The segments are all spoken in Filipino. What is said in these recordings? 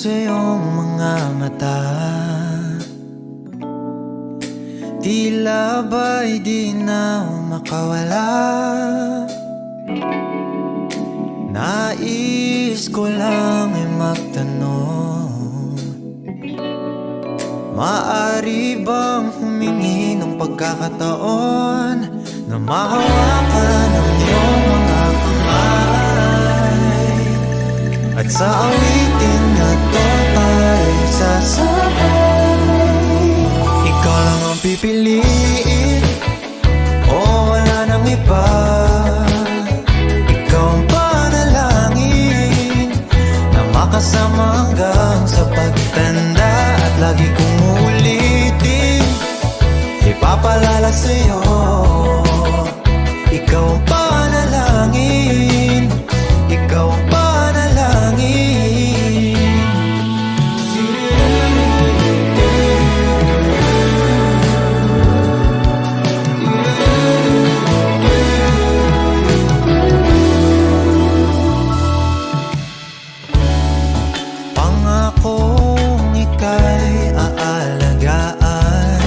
sa iyong mga mata, tila ba'y di na makawala. Nais ko lang ay magtanong, maaari bang humingi ng pagkakataon na mahawakan ang iyong mga kamay, at sa awitin na to ay sasabay. Ikaw lang ang pipiliin, o wala nang iba. Ikaw ang panalangin na makasama hanggang sa pagtanda, at lagi kong uulitin, ipapalala sa'yo. Ikaw ang panalangin, ikaw ang panalangin. Pangakong ika'y aalagaan,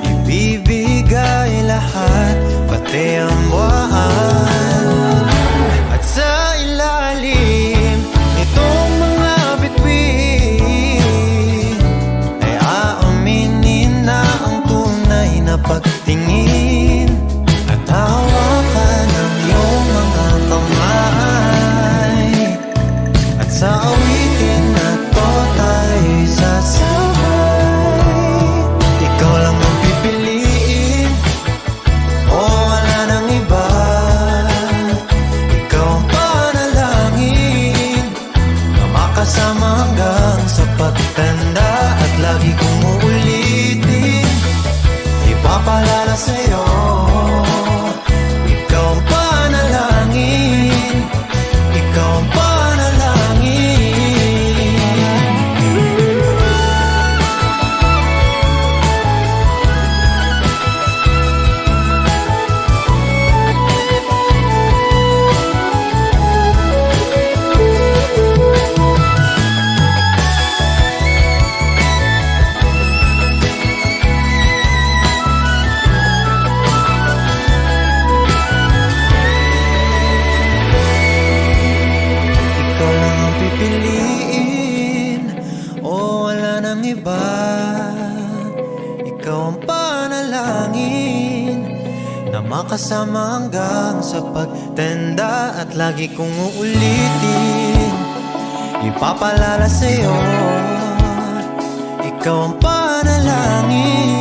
ibibigay lahat, pati ang buwan. At sa ilalim nitong mga bituin ay aaminin na ang tunay na pagtingin, at hawakan ang iyong mga kamay, at sa awitin na to tayo sasabay. Ikaw lang ang pipiliin, o wala nang iba. Ikaw ang panalangin na makasama hanggang sa pagtanda, at lagi kong uulitin, ipapalala sa'yo. Ikaw ang panalangin, ikaw ang panalangin. Ikaw lang ang pipiliin, o wala nang iba. Ikaw ang panalangin na makasama hanggang sa pagtanda, at lagi kong uulitin, ipapalala sa'yo. Ikaw ang panalangin,